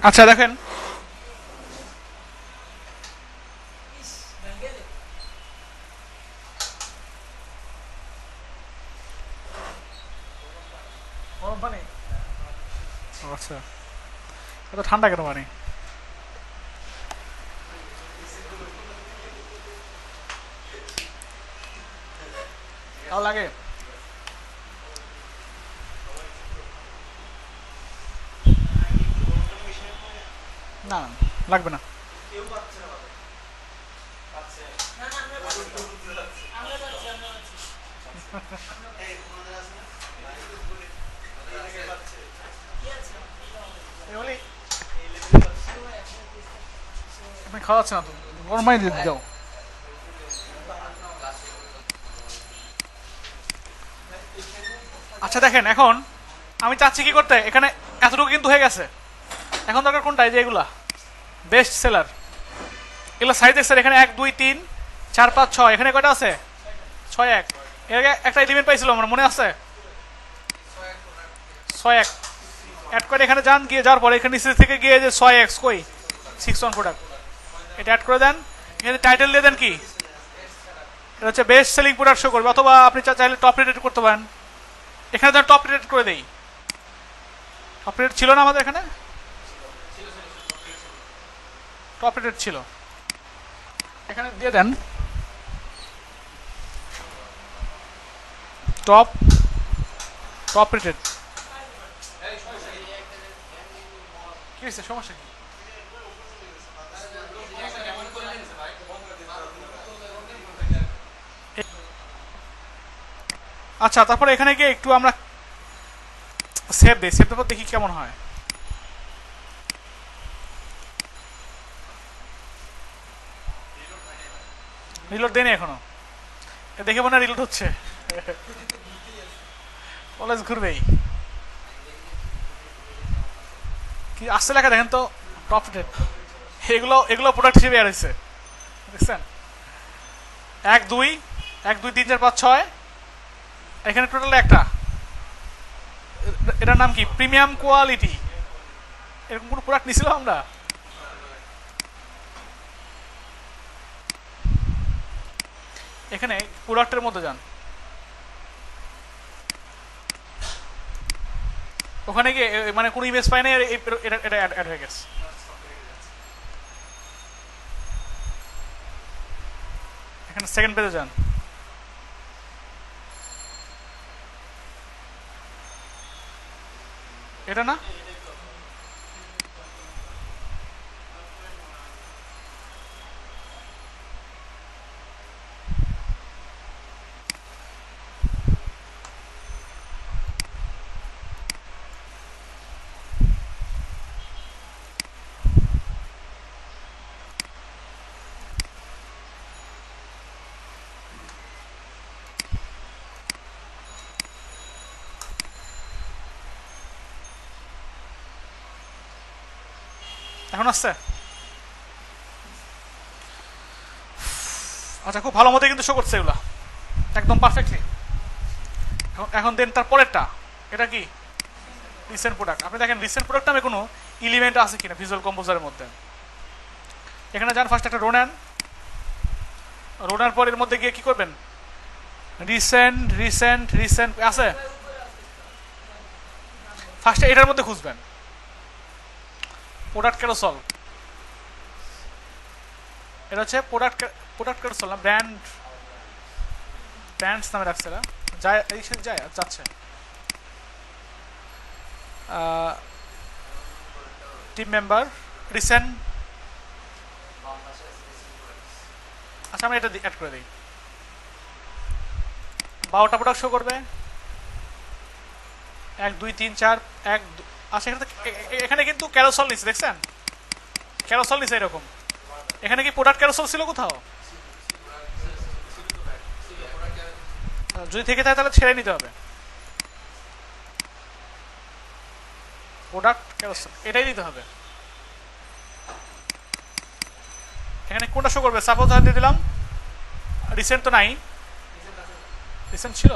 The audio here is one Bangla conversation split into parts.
আচ্ছা দেখেন, গরম পানি। আচ্ছা, এত ঠান্ডা কেন পানি? তাও লাগে না? লাগবে না। আপনি খাওয়াচ্ছে না তো, গরম পানি দিয়ে দাও। আচ্ছা দেখেন, এখন আমি চাচ্ছি কি করতে, এখানে এতটুকু কিন্তু হয়ে গেছে। এখন দরকার কোনটা? এই যে এগুলা বেস্ট সেলার, এগুলো সাইজ দেখছেন এখানে 1 2 3 4 5 6, এখানে কয়টা আছে? 6 1। এর আগে একটা এলিমেন্ট পাইছিল আমার মনে আছে, 6 1 অ্যাড করে এখানে যান, গিয়ে যাওয়ার পরে এখানে নিচে থেকে গিয়ে যে 6 x কই 6 1 প্রোডাক্ট, এটা অ্যাড করে দেন। এখানে টাইটেল দিয়ে দেন কি, এটা হচ্ছে বেস্ট সেলিং প্রোডাক্ট শো করবে, অথবা আপনি চাইলে টপ রেটেড করতে পারেন। এখানে ধর টপ রেটেড করে দেই, টপ রেটেড ছিল না আমাদের এখানে, টপ রেটেড ছিল, এখানে দিয়ে দেন টপ টপ রেটেড। কি হয়েছে, সমস্যা কি? আচ্ছা, তারপরে এখানে গিয়ে একটু আমরা সেভ দিই, সেভ দেওয়ার দেখি কেমন হয়। রিলোড দেয়নি এখনো, দেখে মনে হয় রিলোড হচ্ছে। কলেজ ঘুরবেই কি আসছে লেখা দেখেন তো, টপ রেটেড। এগুলো এগুলো প্রোডাক্ট হিসেবে অ্যাড হয়েছে, দেখছেন? 1 2 1 2 3 4 5 6, এখানে টোটাল একটা। এটার নাম কি? Premium quality. এরকম কোনো প্রোডাক্ট নিয়েছিল আমরা? এখানে প্রোডাক্টের মধ্যে যান, ওখানে গিয়ে মানে কোনো ইমেজ পাই না, এটা অ্যাড হয়ে গেছে। এখানে সেকেন্ড পেজে যান, এটা না? এখন আসছে? আচ্ছা, খুব ভালো মতো কিন্তু শো করছে এগুলা, একদম পারফেক্টলি। এখন দেন তার পরেরটা, এটা কি? Recent product. আপনি দেখেন রিসেন্ট প্রোডাক্ট নামে কোনো এলিমেন্ট আছে কিনা ভিজুয়াল কম্পোজারের মধ্যে। এখানে যান, ফার্স্ট একটা রোনান, রোনার পর এর মধ্যে গিয়ে কি করবেন? রিসেন্ট রিসেন্ট রিসেন্ট আছে, ফার্স্টে এটার মধ্যে খুঁজবেন প্রোডাক্ট ক্যারোসল। এটা হচ্ছে প্রোডাক্ট প্রোডাক্ট ক্যারোসল না, ব্র্যান্ডস নামে রাখছে না, যায় এই সাথে যায় যাচ্ছে। Team member recent. আচ্ছা, আমি এটা অ্যাড করে দিই। 12টা প্রোডাক্ট শো করবে, 1 2 3 4 1 আচ্ছা, এখানে কিন্তু ক্যারোসল নিচ্ছে, দেখছেন? ক্যারোসল নিচ্ছে এরকম। এখানে কি প্রোডাক্ট ক্যারোসল ছিল কোথাও? যদি থেকে থাকে তাহলে ছেড়ে নিতে হবে। প্রোডাক্ট ক্যারোসেল এটাই দিতে হবে। এখানে কোনটা শো করবে? সাপোজ দিয়ে দিলাম রিসেন্ট, তো নাই, রিসেন্ট ছিল,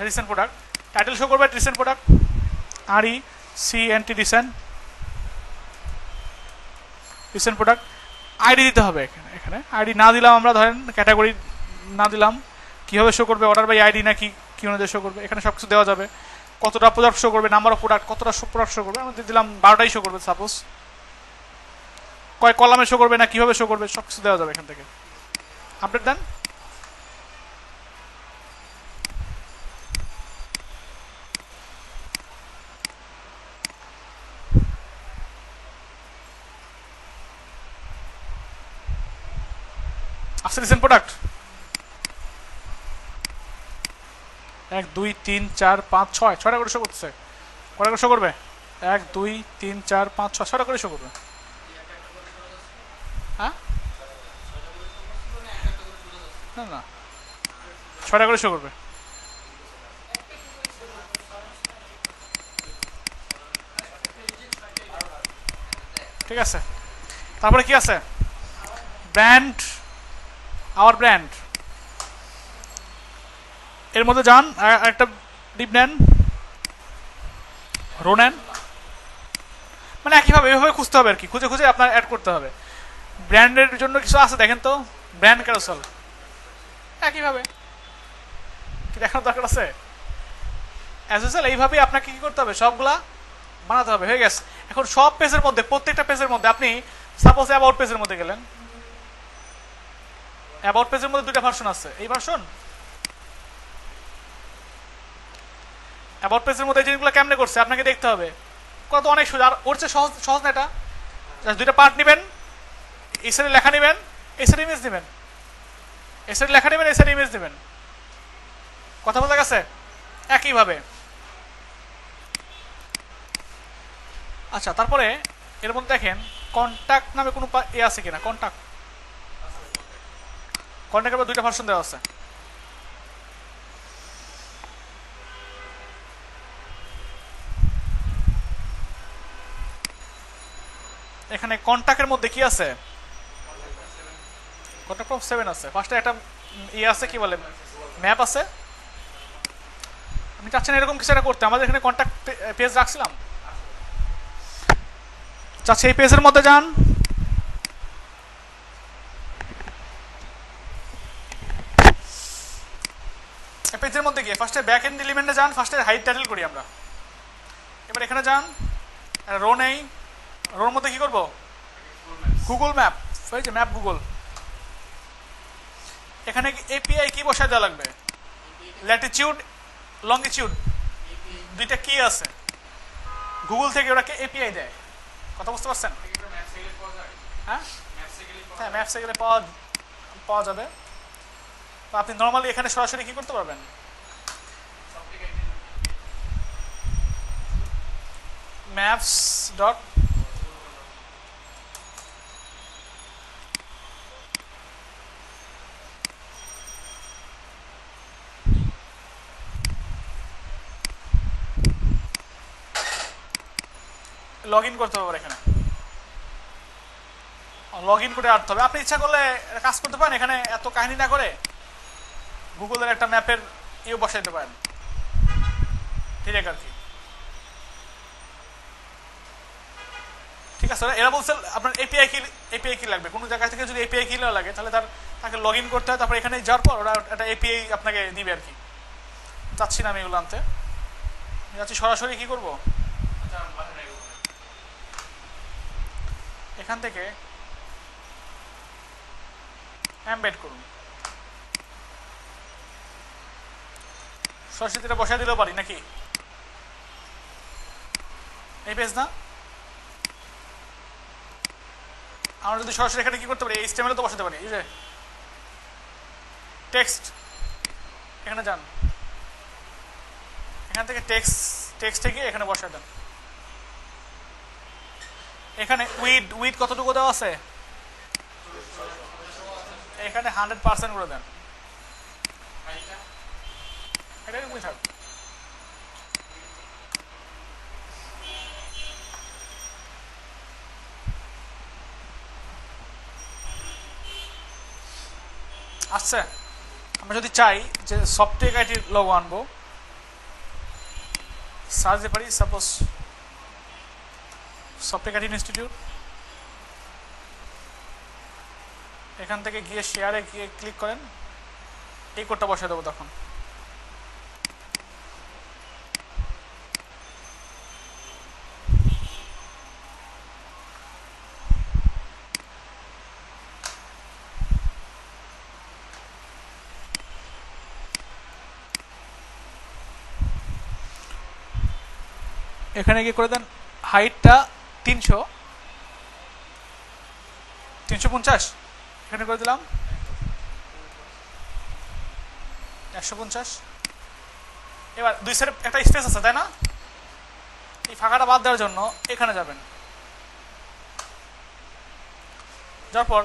রিসেন্ট প্রোডাক্ট। টাইটেল শো করবে recent product, R E C N T recent. Recent product ID দিতে হবে এখানে। এখানে আইডি না দিলাম আমরা, ধরেন ক্যাটাগরি না দিলাম, কীভাবে শো করবে, অর্ডার বাই আইডি না কী অনুযায়ী শো করবে, এখানে সব কিছু দেওয়া যাবে। কতটা প্রোডাক্ট শো করবে, নাম্বার অফ প্রোডাক্ট, কতটা প্রোডাক্ট শো করবে, আমরা দিলাম 12টাই শো করবে সাপোজ। কয় কলামে শো করবে না কীভাবে শো করবে সব কিছু দেওয়া যাবে এখান থেকে। আপডেট দেন। আসছে রিসেন্ট প্রোডাক্ট 1 2 3 4 5 6 6টা করে শো করতেছে। কটা করে শো করবে? 1 2 3 4 5 6 6টা করে শো করবে। হ্যাঁ না না 6টা করে শো করবে। ঠিক আছে, তারপরে কি আছে? ব্র্যান্ড, আওয়ার ব্র্যান্ড, এর মধ্যে যান, একটা ডিপ নেন, রো নেন, মানে একইভাবে এভাবে খুঁজতে হবে আর কি, খুঁজে খুঁজে আপনার অ্যাড করতে হবে। ব্র্যান্ডের জন্য কিছু আছে দেখেন তো, ব্র্যান্ড ক্যারোসেল, একইভাবে কি দেখানোর দরকার আছে? অ্যাজ ইউজুয়াল এইভাবেই আপনাকে কি করতে হবে, সবগুলা বানাতে হবে। হয়ে গেছে। এখন সব পেজের মধ্যে, প্রত্যেকটা পেজের মধ্যে আপনি সাপোজ অ্যাবাউট পেজের মধ্যে গেলেন, অ্যাবাউট পেজের মধ্যে 2টা ভার্সন আছে, এই ভার্সন, অ্যাবাউট পেজের মধ্যে এই জিনিসগুলো কেমনে করছে আপনাকে দেখতে হবে। কত অনেক সোজা, আর ওর চেয়ে সহজ সহজ না এটা। জাস্ট 2টা পার্ট নেবেন, এই সাইডে লেখা নেবেন, এই সাইডে ইমেজ নেবেন, এই সাইডে লেখা নেবেন, এই সাইডে ইমেজ নেবেন। কথা বোঝা গেছে? একইভাবে। আচ্ছা, তারপরে এর মধ্যে দেখেন কন্ট্যাক্ট নামে কোনো আছে কিনা, কন্ট্যাক্ট, কন্ট্যাক্টের 2টা ভার্সন দেওয়া আছে। এখানে কন্ট্যাক্টের মধ্যে কি আছে? কন্ট্যাক্ট 7 আছে। ফার্স্টে একটা আছে, কি বলে, ম্যাপ আছে। আমি চাচ্ছেন এরকম কিছু একটা করতে, আমাদের এখানে কন্ট্যাক্ট পেজ রাখছিলাম। চাচ্ছি এই পেজের মধ্যে যান, পেজের মধ্যে গিয়ে ফার্স্টে ব্যাক এন্ড এলিমেন্টে যান, ফার্স্টে হাইড টাইটেল করি আমরা। এবার এখানে যান, রো নেই, রোর মধ্যে কি করব? গুগল ম্যাপ, ওই যে ম্যাপ গুগল। এখানে এপিআই কি বসায় দেওয়া লাগবে? ল্যাটিটিউড, লঙ্গিটিউড, 2টা কি আছে গুগল থেকে, ওটাকে এপিআই দেয়। কথা বুঝতে পারছেন? হ্যাঁ হ্যাঁ, ম্যাপসে গেলে পাওয়া যাবে। তো আপনি নর্মালি এখানে সরাসরি কি করতে পারবেন, ম্যাপস ডট লগ ইন করতে হবে। এখানে লগ ইন করে আসতে হবে। আপনি ইচ্ছা করলে কাজ করতে পারেন, এখানে এত কাহিনী না করে গুগলের একটা ম্যাপের ইয়ে বসাইতে পারেন, ঠিক আছে আর কি। ঠিক আছে, এরা বলছে আপনার এপিআই কি লাগবে, কোনো জায়গা থেকে যদি এপিআই কি লাগে তাহলে তাকে লগ ইন করতে হয়। তারপর এখানে যাওয়ার পর ওরা একটা এপিআই আপনাকে দিবে আর কি। চাচ্ছি না আমি এগুলো আনতে, যাচ্ছি সরাসরি কি করব, এখান থেকে এমবেড করুন। সরাসরি এটা বসায় দিলেও পারি নাকি? এই পেজ না, আমরা যদি সরাসরি এখানে কি করতে পারি, এইচটিএমএল তো বসাতে পারি। এই যে টেক্সট, এখানে যান, এখান থেকে টেক্সট থেকে এখানে বসায় দেন। এখানে উইথ কতটুকু দেওয়া আছে, এখানে 100% করে দেন। এটা এরকমই থাক। আচ্ছা, আমরা যদি চাই যে সফটটেক আইটির লোগো আনবো, সার্চ দিতে পারি সাপোজ সফটটেক আইটি ইনস্টিটিউট। এখান থেকে গিয়ে শেয়ারে গিয়ে ক্লিক করেন, এই কোডটা বসিয়ে দেবো তখন। এখানে গিয়ে করে দেন হাইটটা 350, এখানে করে দিলাম 150। এবার দুই সাইডে একটা স্পেস আছে তাই না, এই ফাঁকাটা বাদ দেওয়ার জন্য এখানে যাবেন, যাওয়ার পর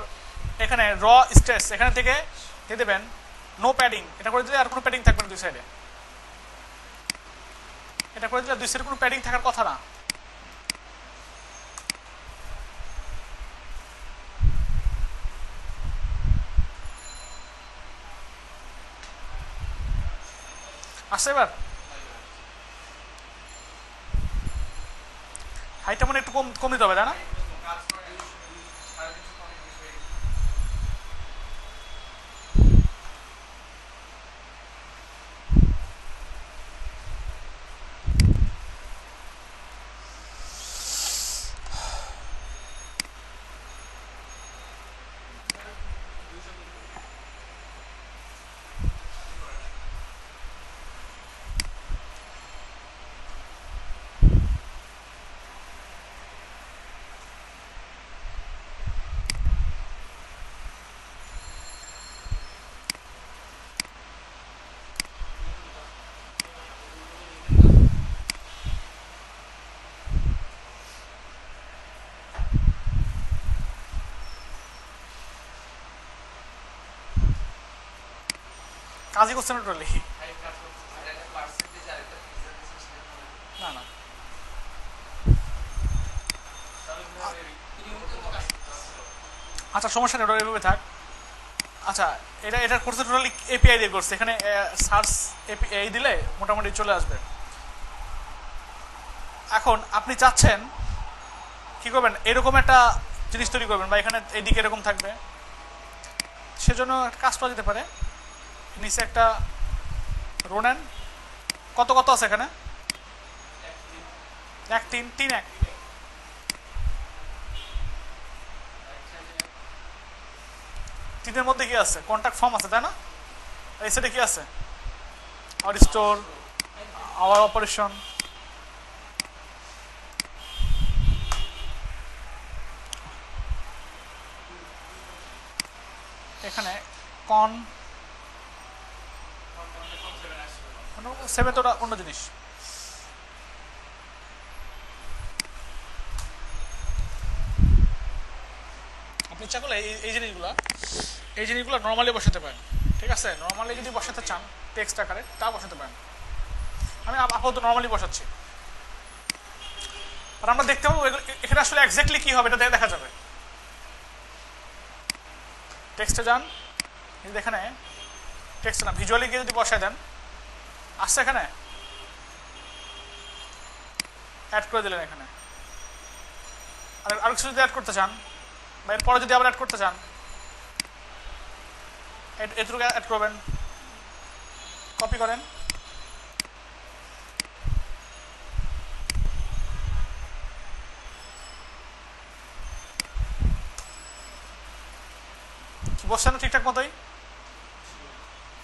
এখানে র স্ট্রেস এখানে থেকে দিয়ে দেবেন নো প্যাডিং, এটা করে দিলে আর কোনো প্যাডিং থাকবে না দুই সাইডে, এটা করে দিলে দুই সাইডে কোনো প্যাডিং থাকার কথা না। আসছে এবার হাইটটা মানে একটু কম দিতে হবে তাই না? কাজই করছে না টোটালি, না না আচ্ছা সমস্যা নেই, ওটা এভাবে থাক। আচ্ছা এটা করছে টোটালি এপিআই দিয়ে করছে, এখানে সার্চ এপিআই দিলে মোটামুটি চলে আসবে। এখন আপনি চাচ্ছেন কি করবেন, এরকম একটা জিনিস তৈরি করবেন বা এখানে এইদিকে এরকম থাকবে, সেজন্য একটা কাজ করা যেতে পারে, নিচে একটা রো নেন, কত কত আছে এখানে 1 3 3 1, তিনের মধ্যে কি আছে, কন্ট্যাক্ট ফর্ম আছে তাই না, এই সাইডে কি আছে, আওয়ার স্টোর, আওয়ার অপারেশন, এখানে কন 7 তো অন্য জিনিস। আপনি ইচ্ছা করলে এই জিনিসগুলো নর্মালি বসাতে পারেন, ঠিক আছে, নর্মালি যদি বসাতে চান টেক্সট আকারে তা বসাতে পারেন, আমি আপাতত নর্মালি বসাচ্ছি। আর আমরা দেখতে পাবো এখানে আসলে এক্স্যাক্টলি কি হবে এটা দেখা যাবে। টেক্সটে যান, এখানে টেক্সট না ভিজুয়ালি গিয়ে যদি বসায় দেন আসছে, এখানে অ্যাড করে দিলেন, এখানে আর কিছু যদি অ্যাড করতে চান বা এরপরে যদি আবার অ্যাড করতে চান এটুকু অ্যাড করবেন, কপি করেন, কি বসছে না ঠিকঠাক মতোই,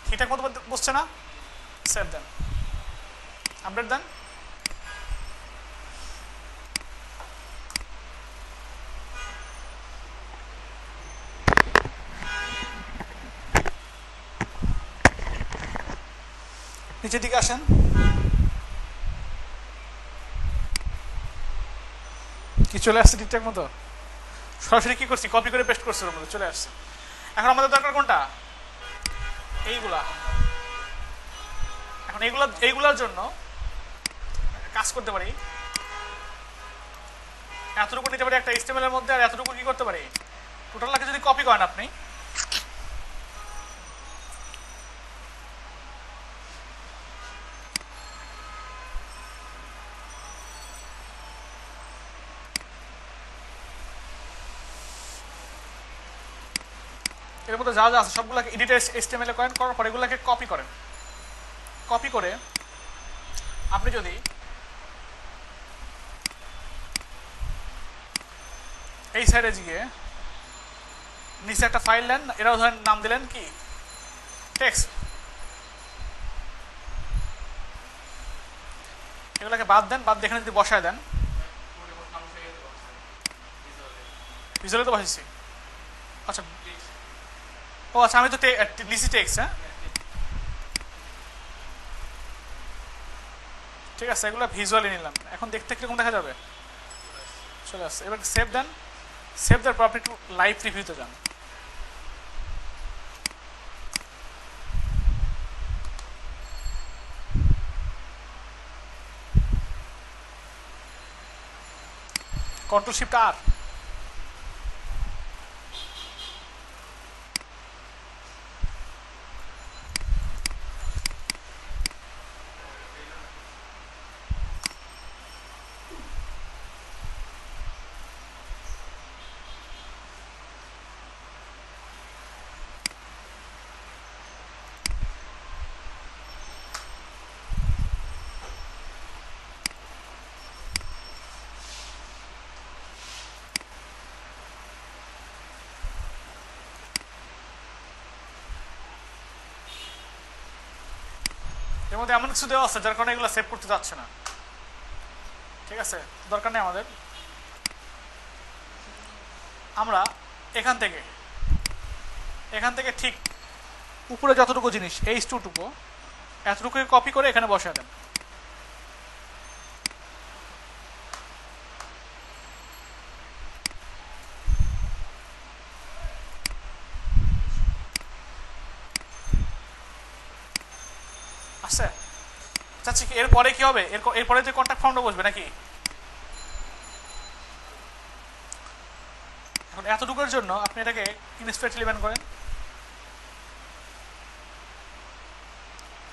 ঠিকঠাক মতো বসছে না, সেভ দেন, আপডেট দেন, নিচের দিকে আসেন, কি চলে আসছে ঠিকঠাক মতো, সরাসরি কি করছি কপি করে পেস্ট করছি, ওর মধ্যে চলে আসছে। এখন আমাদের দরকার কোনটা, এইগুলা, এখন এইগুলার জন্য কাজ করতে পারি, এতটুকু নিতে পারি একটা HTML এর মধ্যে, আর এতটুকু কি করতে পারি, টোটালটাকে যদি কপি করেন আপনি, এর মধ্যে যা যা আছে সবগুলোকে এডিটর HTML করেন, করার পর এগুলোকে কপি করেন। কপি করে আপনি যদি এই সাইডে গিয়ে নিচে একটা ফাইল নেন, এরাও ধরেন নাম দিলেন কি টেক্সট, এগুলোকে বাদ দেন, বাদ দিয়ে এখানে যদি বসায় দেন, ভিজুয়ালে তো বসেছি। আচ্ছা ও আচ্ছা, আমি তো লিখছি টেক্সট। হ্যাঁ ঠিক আছে, এগুলো ভিজুয়ালি নিলাম। এখন দেখতে কিরকম দেখা যাবে, চলে আসছে। এবার সেভ দেন, সেভ দেওয়ার পর আপনি একটু লাইভ রিভিউতে যান। Ctrl+Shift+R। এর মধ্যে এমন কিছু দেওয়া আছে যার কারণে এগুলো সেভ করতে যাচ্ছে না। ঠিক আছে, দরকার নেই আমাদের। আমরা এখান থেকে ঠিক উপরে যতটুকু জিনিস H2 টুকু এতটুকু কপি করে এখানে বসায় দেন। আচ্ছা চাচ্ছি কি এরপরে কি হবে, এরপরে যে কন্ট্যাক্ট ফর্মটা বসবে নাকি? এখন এতটুকুর জন্য আপনি এটাকে ইনস্পেক্ট এলিমেন্ট করেন,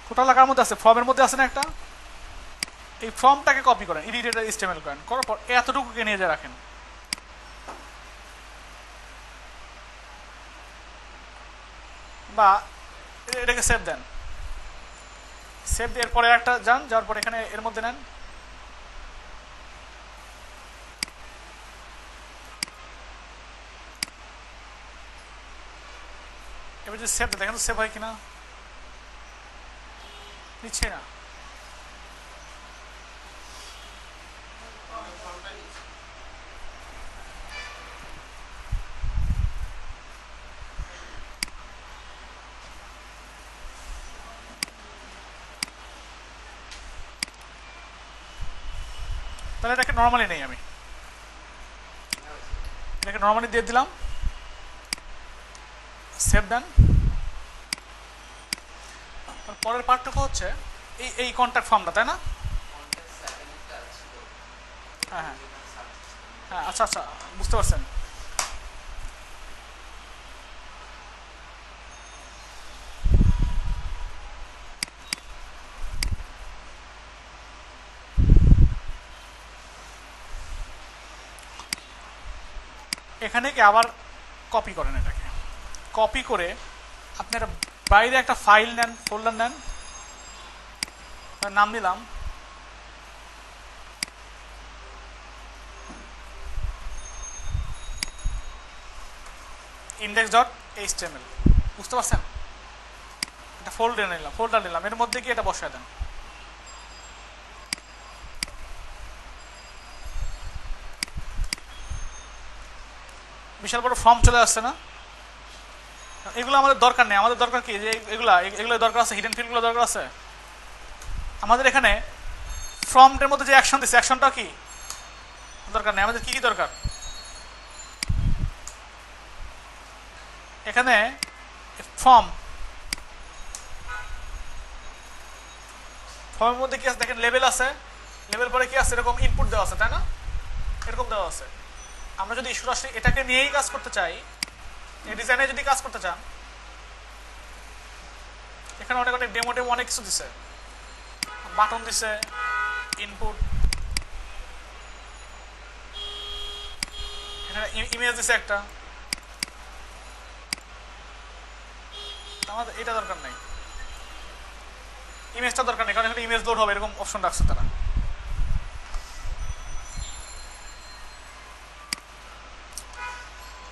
কোটা লাগার মধ্যে আছে, ফর্মের মধ্যে আছে না একটা, এই ফর্মটাকে কপি করেন, এডিটর HTML করেন, করার পর এতটুকুকে নিয়ে যা রাখেন। বা এটাকে সেভ দেন, সেভ দিয়ে এরপরে একটা যান, যাওয়ার পর এখানে এর মধ্যে নেন, এবার যদি সেভ দেন দেখেন তো সেভ হয় কিনা, নিচ্ছে না। তাহলে এটাকে নর্মালি নেই, আমি এটাকে নর্মালি দিয়ে দিলাম, সেভ দেন। পরের পার্টটুকু হচ্ছে এই কন্ট্যাক্ট ফর্মটা, তাই না? হ্যাঁ হ্যাঁ হ্যাঁ, আচ্ছা আচ্ছা, বুঝতে পারছেন। এখানে কি আবার কপি করেন, এটাকে কপি করে আপনারা বাইরে একটা ফাইল নেন, ফোল্ডার নেন, নাম দিলাম index.html। বুঝতে পারছেন? এটা ফোল্ডার নিলাম, এর মধ্যে কি এটা বসায় দেন। বিশাল বড় ফর্ম চলে আসছে না? এগুলো আমাদের দরকার নেই, আমাদের দরকার কি, যে এগুলো দরকার আছে, হিডেন ফিল্ডগুলো দরকার আছে আমাদের। এখানে ফর্মের মধ্যে যে অ্যাকশন দিচ্ছে, অ্যাকশনটা কি দরকার নেই আমাদের। কি কি দরকার, এখানে ফর্মের মধ্যে কি আছে দেখেন, লেবেল আছে, লেবেল পরে কি আছে, এরকম ইনপুট দেওয়া আছে, তাই না? এরকম দেওয়া আছে। আমরা যদি সরাসরি এটাকে নিয়েই কাজ করতে চাই, এই ডিজাইনে যদি কাজ করতে চান, এখানে অনেক ডেমো অনেক কিছু দিছে, বাটন দিছে, ইনপুট, এখানে ইমেজ দিছে একটা, আমাদের এটা দরকার নাই, ইমেজটা দরকার নেই, কারণ এখানে ইমেজ লোড হবে এরকম অপশন রাখছে তারা।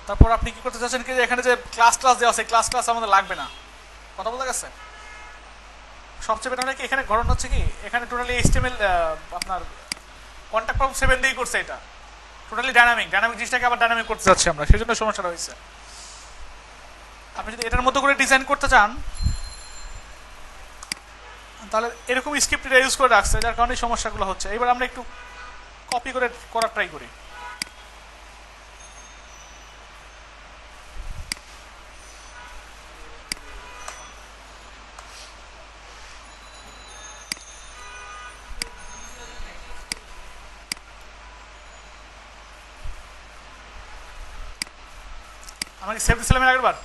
তারপর আপনি কি করতে চাচ্ছেন কি যে এখানে যে ক্লাস দেওয়া আছে, ক্লাস আমাদের লাগবে না, কথা বলতে গেছে। সবচেয়ে বেটার কি এখানে ঘটনা হচ্ছে কি, এখানে টোটালি এইচটিএমএল আপনার কন্ট্যাক্ট ফর্ম 7 দিয়েই করছে, এটা টোটালি ডাইনামিক জিনিসটাকে আবার ডাইনামিক করতে যাচ্ছি আমরা, সেই জন্য সমস্যাটা হয়েছে। আপনি যদি এটার মতো করে ডিজাইন করতে চান তাহলে এরকম স্ক্রিপ্ট ইউজ করে রাখছে, যার কারণে সমস্যাগুলো হচ্ছে। এবার আমরা একটু কপি করে করার ট্রাই করি। আমাকে সেভ দিছিলাম এর আগের বার,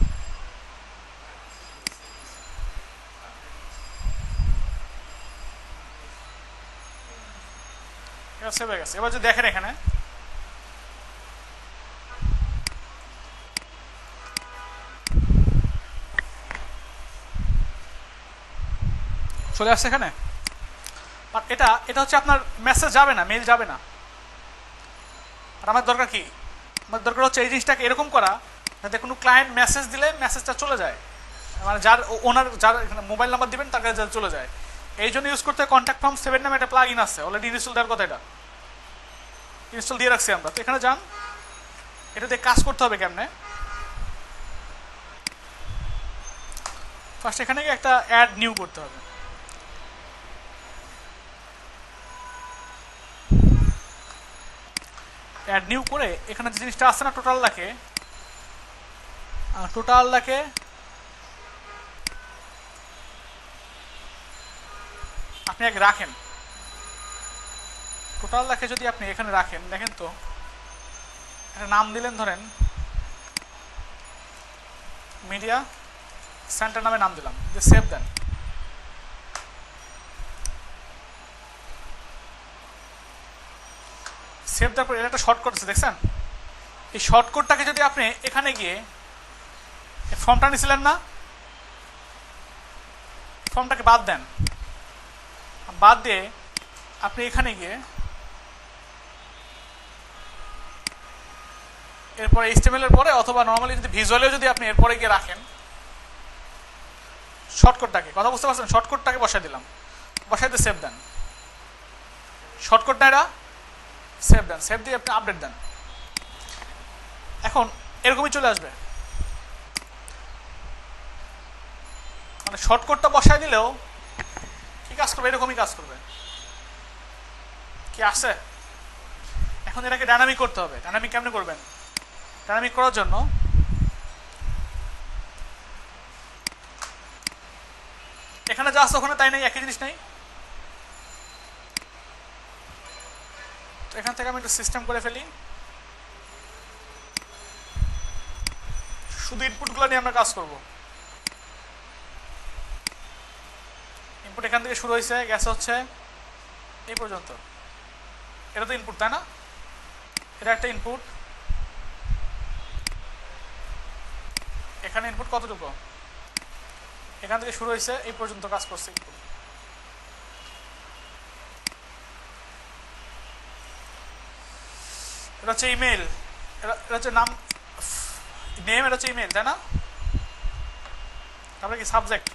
সেভ হয়ে গেছে। এবার যদি দেখেন এখানে চলে আসছে এখানে। আর এটা হচ্ছে আপনার মেসেজ যাবে না, মেইল যাবে না। আর আমার দরকার কি, আমার দরকার হচ্ছে এই জিনিসটাকে এরকম করা যাতে কোনো ক্লায়েন্ট মেসেজ দিলে মেসেজটা চলে যায়, মানে যার ওনার যার মোবাইল নাম্বার দিবেন তার কাছে চলে যায়। এই জন্য ইউজ করতে কন্ট্যাক্ট ফর্ম 7 নামে একটা প্লাগ ইন আছে, অলরেডি ইনস্টল দেওয়ার কথা, এটা ইনস্টল দিয়ে রাখছি আমরা। তো এখানে যান, এটা দিয়ে কাজ করতে হবে কেমনে। ফার্স্ট এখানে একটা অ্যাড নিউ করতে হবে। অ্যাড নিউ করে এখানে যে জিনিসটা আছে না টোটাল লাখে আপনি আগে রাখেন। টোটাল লাখে যদি আপনি এখানে রাখেন, দেখেন তো একটা নাম দিলেন, ধরেন মিডিয়া সেন্টার নামে নাম দিলাম, যে সেভ দেন। সেভ দেওয়ার পর এর একটা শর্টকাট আছে দেখছেন, এই শর্টকাটটাকে যদি আপনি এখানে গিয়ে ফর্মটা নিয়েছিলেন না, ফর্মটাকে বাদ দেন, বাদ দিয়ে আপনি এখানে গিয়ে এরপরে এইচটিএমএল এর পরে অথবা নর্মালি যদি ভিজুয়ালেও যদি আপনি এরপরে গিয়ে রাখেন শর্টকাটটাকে, কথা বুঝতে পারছেন, শর্টকাটটাকে বসাই দিলাম, বসাই দিয়ে সেভ দেন। শর্টকাটটা এটা সেভ দেন, সেভ দিয়ে আপনি আপডেট দেন। এখন এরকমই চলে আসবে, মানে শর্টকাটটা বসাই দিলেও কি কাজ করবে, এরকমই কাজ করবে। কি আসছে? এখন এটাকে ডাইনামিক করতে হবে। ডাইনামিক কেমনে করবেন? ডাইনামিক করার জন্য এখানে যা আছে ওখানে তাই নাই, একই জিনিস নাই। তো এখান থেকে আমি একটু সিস্টেম করে ফেলি, শুধু ইনপুটগুলো নিয়ে আমরা কাজ করব। ইনপুট এখান থেকে শুরু হয়েছে, গেছে হচ্ছে এই পর্যন্ত, এটা তো ইনপুট তাই না? এটা একটা ইনপুট, এখানে ইনপুট কতটুকু, এখান থেকে শুরু হয়েছে এই পর্যন্ত কাজ করছে ইনপুট। এটা হচ্ছে ইমেল, এটা হচ্ছে নাম নেম, এটা হচ্ছে ইমেল তাই না? তারপরে কি সাবজেক্ট,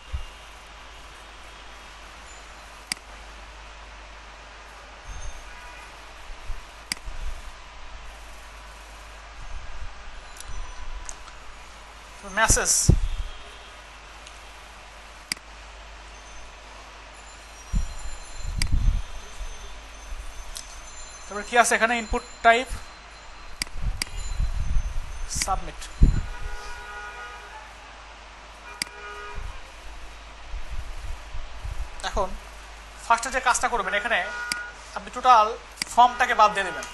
মেসেজ, তারপরে কি আছে এখানে ইনপুট টাইপ সাবমিট। এখন ফার্স্টে যে কাজটা করবেন, এখানে আপনি টোটাল ফর্মটাকে বাদ দিয়ে দেবেন।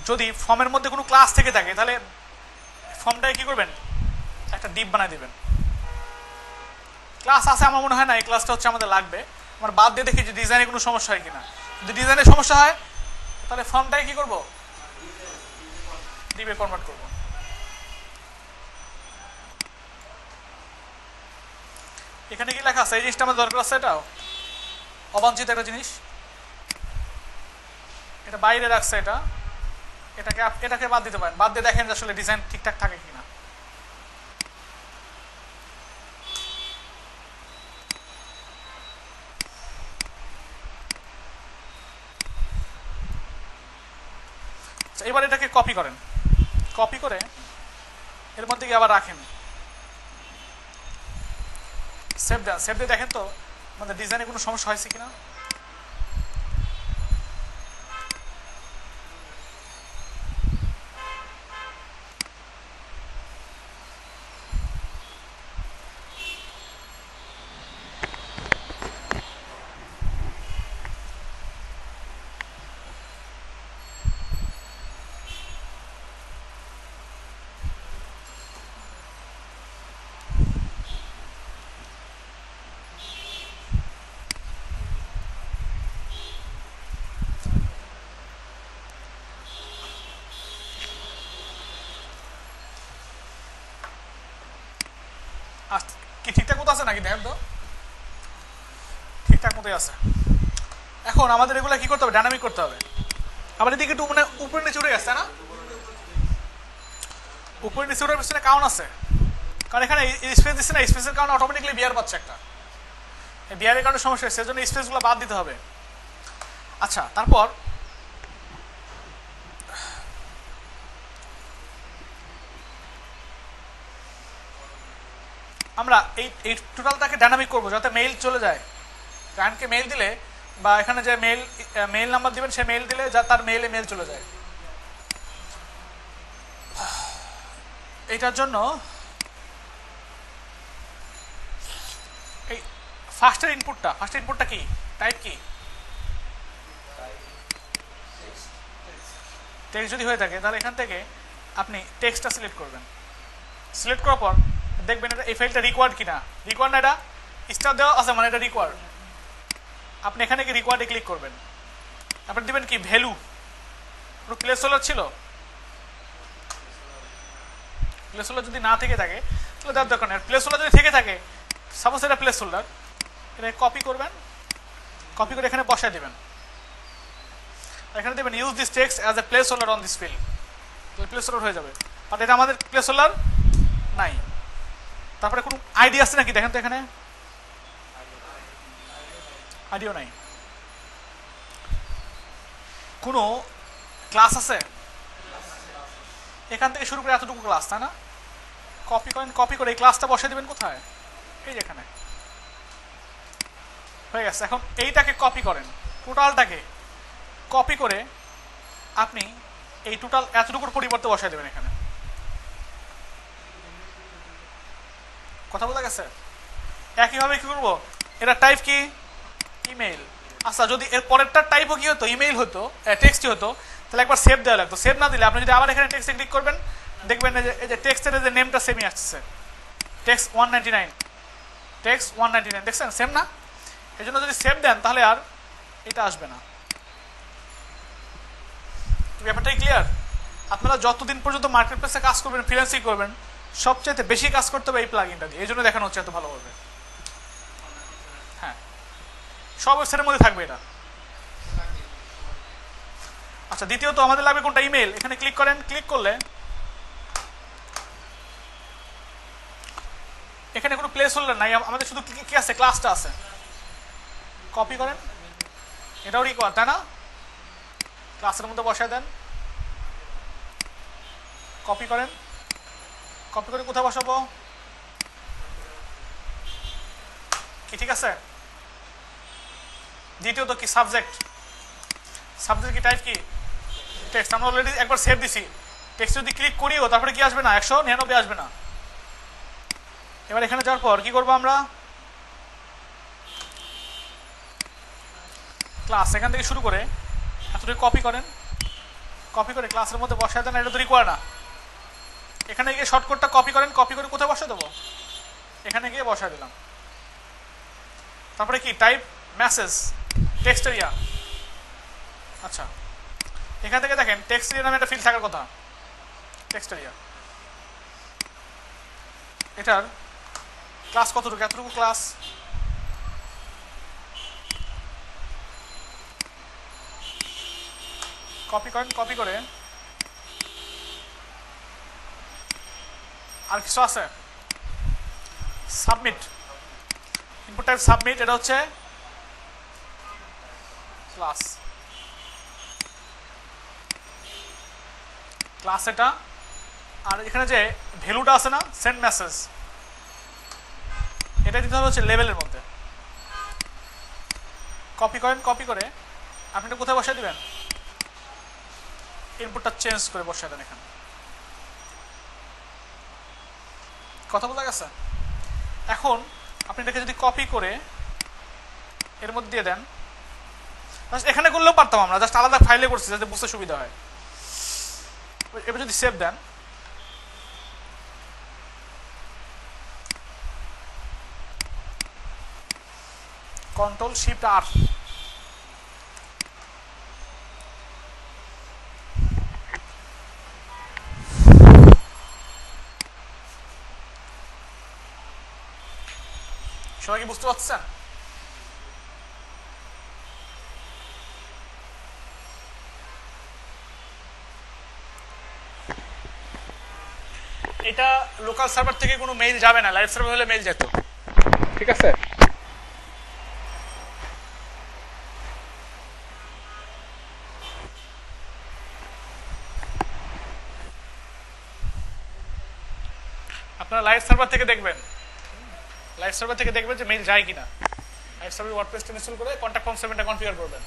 যদি ফর্মের মধ্যে কোনো ক্লাস থেকে থাকে তাহলে ফর্মটাকে কি করবেন, একটা ডিপ বানাই দিবেন। ক্লাস আছে আমার মনে হয় না এই ক্লাসটা হচ্ছে আমাদের লাগবে, আমার বাদ দিয়ে দেখি যে ডিজাইনে কোনো সমস্যা হয় কিনা। যদি ডিজাইনে সমস্যা হয় তাহলে ফর্মটাকে কি করব, ডিপে কনভার্ট করব। এখানে কি লেখা আছে? এই জিনিসটা আমার দরকার আছে, এটাও অবাঞ্ছিত একটা জিনিস, এটা বাইরে রাখছে, এটাকে বাদ দিতে পারেন। বাদ দিয়ে দেখেন আসলে ডিজাইন ঠিকঠাক থাকে কিনা। এবার এটাকে কপি করেন, কপি করে এর মধ্যে গিয়ে আবার রাখেন, সেভ দেন। সেভ দিয়ে দেখেন তো আমাদের ডিজাইনে কোনো সমস্যা হয়েছে কিনা। কি ঠিকঠাক মতো আছে নাকি দেখেন তো? ঠিকঠাক মতোই আছে। এখন আমাদের এগুলো কি করতে হবে? ডাইনামিক করতে হবে। আবার এদিকে একটু মানে উপরে নিচে উঠে গেছে না? উপরে নিচে উঠার পিছনে কারণ আছে, কারণ এখানে স্পেস দিচ্ছে না, স্পেসের কারণে অটোমেটিকলি বিয়ার পাচ্ছে একটা, এই বিয়ারের কারণে সমস্যা হচ্ছে, সেজন্য স্পেসগুলো বাদ দিতে হবে। আচ্ছা, তারপর আমরা এই টোটালটাকে ডাইনামিক করবো যাতে মেইল চলে যায়। ক্লায়েন্টকে মেইল দিলে বা এখানে যে মেইল নাম্বার দিবেন সে মেইল দিলে যা তার মেইলে মেইল চলে যায়। এইটার জন্য এই ফার্স্টের ইনপুটটা কি? টাইপ কি? টেক্সট যদি হয়ে থাকে তাহলে এখান থেকে আপনি টেক্সটটা সিলেক্ট করবেন। সিলেক্ট করার পর দেখবেন এটা এই ফাইলটা রিকোয়ার্ড কিনা। রিকোয়ার্ড না, এটা স্টার দেওয়া আছে মানে এটা রিকোয়ার্ড। আপনি এখানে কি রিকোয়ার্ডে ক্লিক করবেন, আপনি দিবেন কি ভ্যালু। প্লেসহোল্ডার ছিল, প্লেসহোল্ডার যদি না থেকে থাকে তাহলে দেওয়ার দরকার নেই। প্লেসহোল্ডার যদি থেকে থাকে, সাপোজ এটা প্লেসহোল্ডার, এটা কপি করবেন, কপি করে এখানে বসায় দিবেন। এখানে দেবেন use this text as a placeholder on this field, তাহলে প্লেসহোল্ডার হয়ে যাবে। বাট এটা আমাদের প্লেসহোল্ডার নাই। তারপরে কোনো আইডি আছে নাকি দেখেন তো, এখানে আইডিও নাই। কোনো ক্লাস আছে? এখান থেকে শুরু করে এতটুকু ক্লাস, তাই না? কপি করেন, কপি করে এই ক্লাসটা বসিয়ে দেবেন কোথায়? এই যে এখানে হয়ে গেছে। এখন এইটাকে কপি করেন, টোটালটাকে কপি করে আপনি এই টোটাল এতটুকুর পরিবর্তে বসায় দেবেন এখানে। কথা বোঝা গেছে? একইভাবে কি করবো, এটা টাইপ কি? ইমেইল। আচ্ছা, যদি এর পরেরটার টাইপও কি হতো? ইমেইল হতো, টেক্সটই হতো, তাহলে একবার সেভ দেওয়া লাগতো। সেভ না দিলে আপনি যদি আবার এখানে টেক্সটে ক্লিক করবেন, দেখবেন এই যে টেক্সটের যে নেমটা সেমই আসছে, টেক্সট 199, টেক্সট 199, দেখছেন সেম না? এই জন্য যদি সেভ দেন তাহলে আর এটা আসবে না। ব্যাপারটাই ক্লিয়ার? আপনারা যতদিন পর্যন্ত মার্কেট প্লেসে কাজ করবেন, ফ্রিল্যান্সিং করবেন, সবচাইতে বেশি কাজ করতে হবে এই প্লাগইনটা দিয়ে। এই জন্য দেখানো হচ্ছে এত ভালোভাবে। হ্যাঁ, সব ওয়েবসাইটের মধ্যে থাকবে এটা। আচ্ছা, দ্বিতীয়ত আমাদের লাগবে কোনটা? ইমেল। এখানে ক্লিক করেন, ক্লিক করলে এখানে কোনো প্লেস হোল্ডার নাই, আমাদের শুধু কি আছে? ক্লাসটা আছে। কপি করেন, এটাও রিকোয়ার, তাই না? ক্লাসের মধ্যে বসায় দেন, কপি করেন, কপি করে কোথায় বসাবো? কি ঠিক আছে? দ্বিতীয়ত কি? সাবজেক্ট। সাবজেক্ট কি? টাইপ কি? টেক্সট। আমরা অলরেডি একবার সেভ দিছি। টেক্সট যদি ক্লিক করিও তারপরে কি আসবে না? 199 আসবে না। এবার এখানে যাওয়ার পর কি করবো আমরা? ক্লাস এখান থেকে শুরু করে এতটুকু কপি করেন, কপি করে ক্লাসের মধ্যে বসায় দেন। এটা তো রিকোয়ার না। এখানে গিয়ে শর্টকাটটা কপি করেন, কপি করে কোথায় বসায় দেবো? এখানে গিয়ে বসায় দিলাম। তারপরে কি? Type message, text area. আচ্ছা, এখান থেকে দেখেন টেক্সট এরিয়া নামে একটা ফিল্ড থাকার কথা, টেক্সট এরিয়া। এটার ক্লাস কতটুকু, এতটুকু ক্লাস। কপি করেন, কপি করে আর কিছু আছে, সাবমিট, ইনপুট টাইপ সাবমিট, এটা হচ্ছে ক্লাস, ক্লাস এটা। আর এখানে যে ভ্যালুটা আছে না, সেন্ড মেসেজ, এটা দিতে হবে হচ্ছে লেভেলের মধ্যে। কপি করেন, কপি করে আপনি এটা কোথায় বসায় দিবেন, ইনপুটটা চেঞ্জ করে বসায় দেন এখানে। কথা বোঝা গেছে? এখন আপনি এটাকে যদি কপি করে এর মধ্যে দিয়ে দেন, এখানে করলেও পারতাম আমরা, জাস্ট আলাদা ফাইলে করছি যাতে বুঝতে সুবিধা হয়। এবার যদি সেভ দেন, কন্ট্রোল শিফট আর, সবাই কি বুঝতে পারছেন? এটা লোকাল সার্ভার থেকে কোনো মেইল যাবে না, লাইভ সার্ভার হলে মেইল যেত। ঠিক আছে? আপনারা লাইভ সার্ভার থেকে দেখবেন, লাইভ সার্ভার থেকে দেখবেন যে মেইল যায় কিনা। লাইভ সার্ভার ওয়ার্ডপ্রেসটা ইনস্টল করে কন্ট্যাক্ট ফর্ম 7টা কনফিগার করবেন।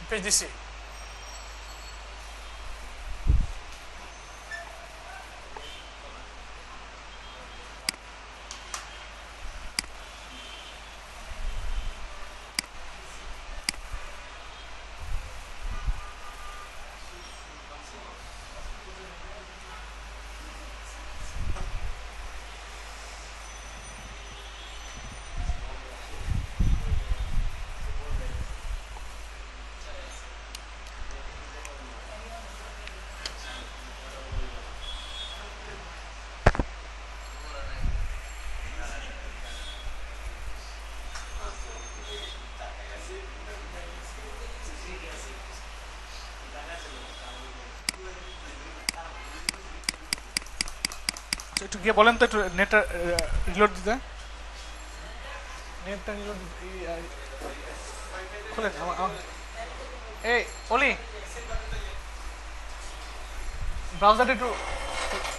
পেজ দিছি। একটু গিয়ে বলেন তো, একটু নেটটা রিলোড দিতে, নেটটা রিলোড খুলেন। এই অলি, ব্রাউজারটা একটু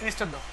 রিস্টার্ট দাও।